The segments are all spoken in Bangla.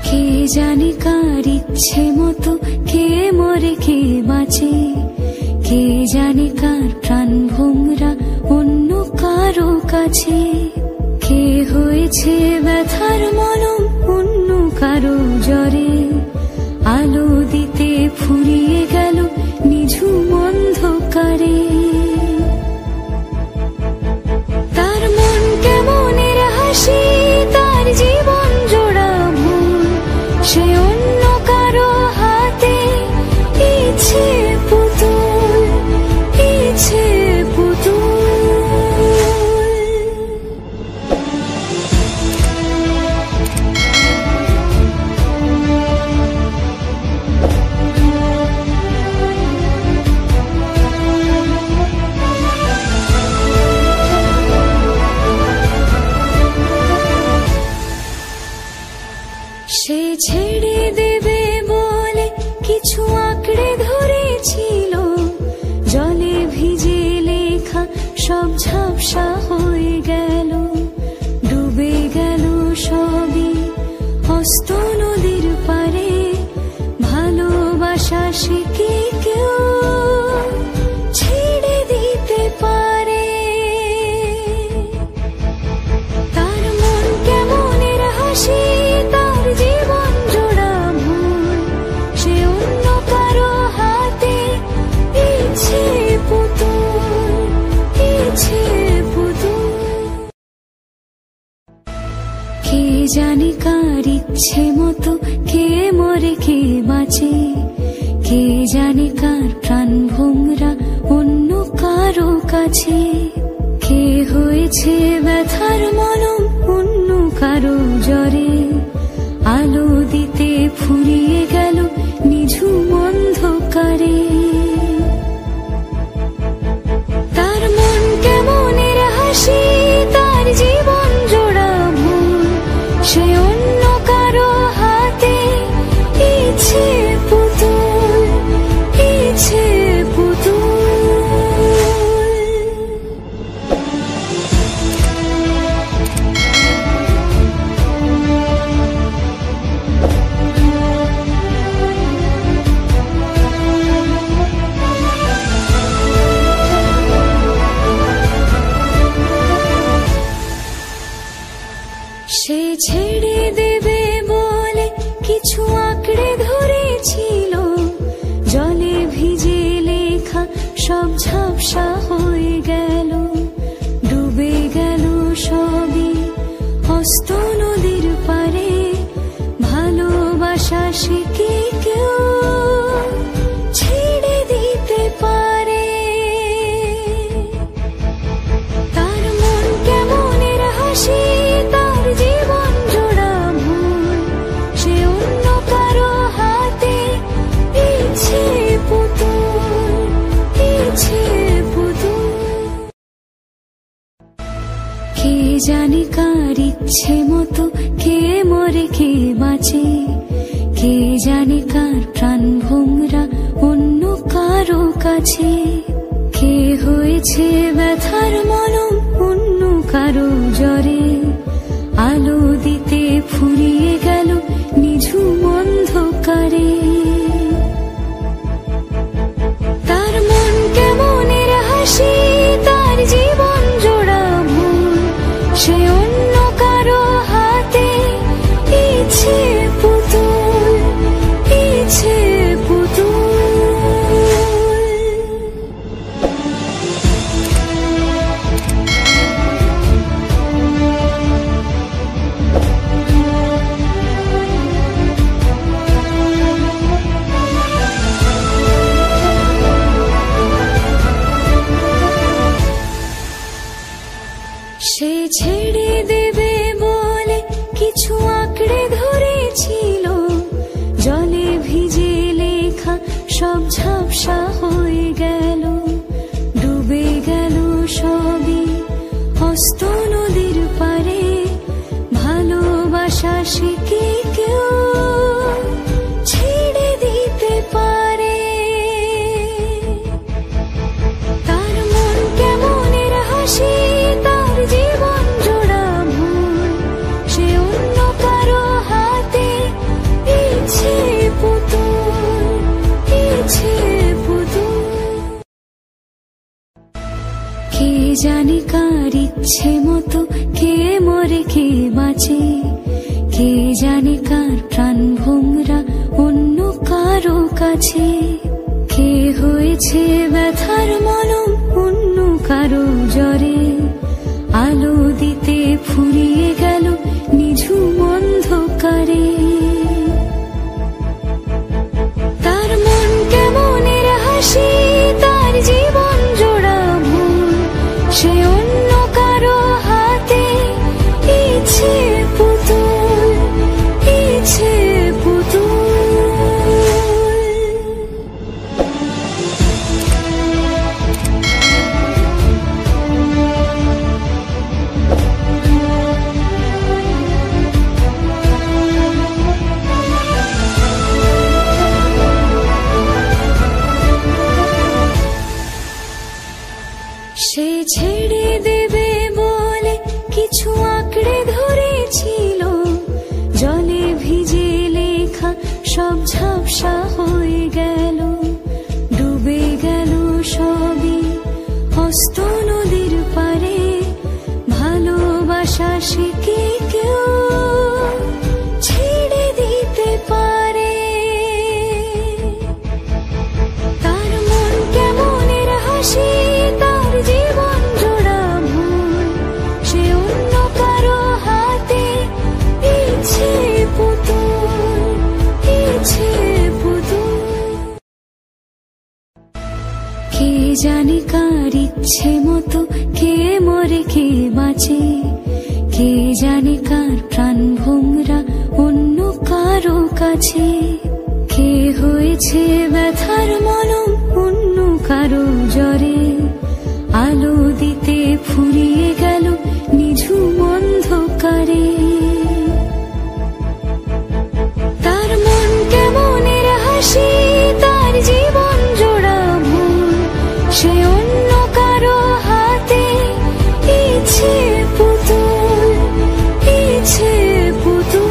কে জানে কার ইচ্ছে মতো কে মরে কে বাঁচে, কে জানে কার প্রাণ ভোমরা অন্য কারো কাছে। কে হয়েছে ব্যথার মলম অন্য কারো জ্বরে, আলো দিতে ফুরিয়ে গেল নিঝুম অন্ধকারে। তার মন কেমনের হাসি, তার জীবন জোড়া ভুল, সে অন্য কারো হাতে ইচ্ছে পুতুল, ইচ্ছে পুতুল। সে ছেড়ে দেবে বলে কিছু আঁকড়ে ধরেছিল, জলে ভিজে লেখা সব ঝাপসা হয়ে গেল, ডুবে গেল সবই অস্ত নদীর পারে। ভালোবাসা সে কি কেউ ছেড়ে দিতে পারে? তার মন কেমনের হাসি, তার জীবন জোড়া ভুল, সে অন্য কারো হাতে ইচ্ছে পুতুল, ইচ্ছে পুতুল। কে জানে কার ইচ্ছে মতো কে মরে কে বাঁচে, কে জানে কার প্রাণ ভোমরা অন্য কারো কাছে। কে হয়েছে ব্যথার মলম অন্য কারো জ্বরে, আলো দিতে ফুরিয়ে গেল নিঝুম অন্ধকারে। তার মন কেমনের হাসি, তার জীবন জোড়া ভুল, সে অন্য কারো হাতে ইচ্ছে পুতুল, ইচ্ছে পুতুল। সে ছেড়ে দেবে বলে কিছু আঁকড়ে ধরেছিল, জলে ভিজে লেখা সব ঝাপসা হয়ে গেল, ডুবে গেল সবই অস্ত নদীর পারে। ভালোবাসা সে কি কেউ ছেড়ে দিতে পারে? তার মন কেমনের হাসি, তার জীবন জোড়া ভুল, সে অন্য কারো হাতে ইচ্ছে পুতুল, ইচ্ছে পুতুল। কে জানে কার ইচ্ছে মতো কে মরে কে বাঁচে, কে জানে কার প্রাণ ভোমরা অন্য কারো কাছে। কে হয়েছে ব্যথার মলম অন্য কারো জ্বরে, আলো দিতে ফুরিয়ে গেল নিঝুম অন্ধকারে। তার মন কেমনের হাসি, তার জীবন জোড়া ভুল, সে অন্য কারো হাতে ইচ্ছে পুতুল, ইচ্ছে পুতুল। সে ছেড়ে দেবে বলে কিছু আঁকড়ে ধরেছিল, জলে ভিজে লেখা সব ঝাপসা হয়ে গেল, ডুবে গেল সবই অস্ত নদীর পারে। ভালোবাসা সে কি কেউ ছেড়ে দিতে পারে? তার মন কেমনের হাসি, তার জীবন জোড়া ভুল, সে অন্য কারো হাতে জানে কার ইচ্ছে মতো কে মরে কে বাঁচে, কে জানে কার প্রাণ ভোমরা অন্য কারো কাছে, কে হয়েছে ব্যথার মলম অন্য কারো জ্বরে, আলো দিতে ফুরিয়ে গেল নিঝুম অন্ধকারে। তার মন কেমনের হাসি, তার জীবন জোড়া ভুল, সে অন্য কারো হাতে ইচ্ছে পুতুল, ইচ্ছে পুতুল। সে ছেড়ে দেবে বলে কিছু আঁকড়ে ধরেছিল, জলে ভিজে লেখা সব ঝাপসা হয়ে গেল, ডুবে গেল সবই হস্ত নদীর পারে। ভালোবাসা সে কি কেউ ছেড়ে দিতে পারে? তার মন কেমনের হাসি, তার জীবন জোড়া ভুল, সে অন্য কারো হাতে ইচ্ছে পুতুল, ইচ্ছে পুতুল। কে জানে কার ইচ্ছে মতো কে মরে কে বাঁচে, কে জানে কার প্রাণ ভোমরা অন্য কারো কাছে, কে হয়েছে ব্যথার মলম অন্য কারো জ্বরে, আলো দিতে ফুরিয়ে গেল নিঝুম অন্ধকারে। তার মন কেমনের হাসি, তার জীবন জোড়া ভুল, সে অন্য কারো হাতে ইচ্ছে পুতুল, ইচ্ছে পুতুল।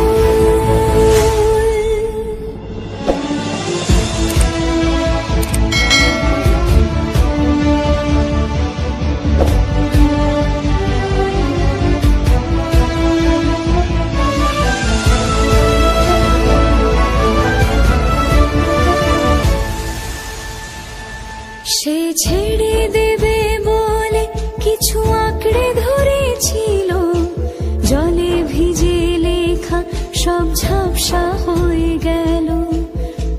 সে ছেড়ে দেবে বলে কিছু আঁকড়ে ধরেছিল, জলে ভিজে লেখা সব ঝাপসা হয়ে গেল,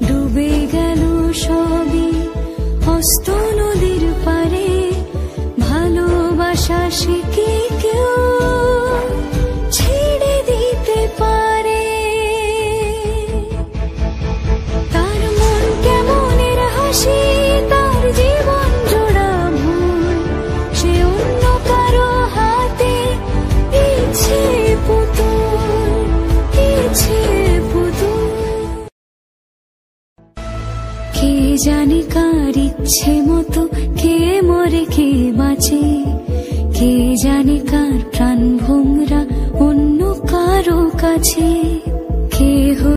ডুবে গেল সবই হস্ত নদীর পারে। ভালোবাসা সে কি কেউ ছেড়ে দিতে পারে? তার মন কেমনের হাসি, তার জীবন জোড়া ভুল, সে অন্য কারো হাতে ইচ্ছে পুতুল, ইচ্ছে পুতুল। কে জানে কার ইচ্ছে মতো কে মরে কে বাঁচে, কে জানে কার প্রাণ ভোমরা অন্য কারো কাছে, কে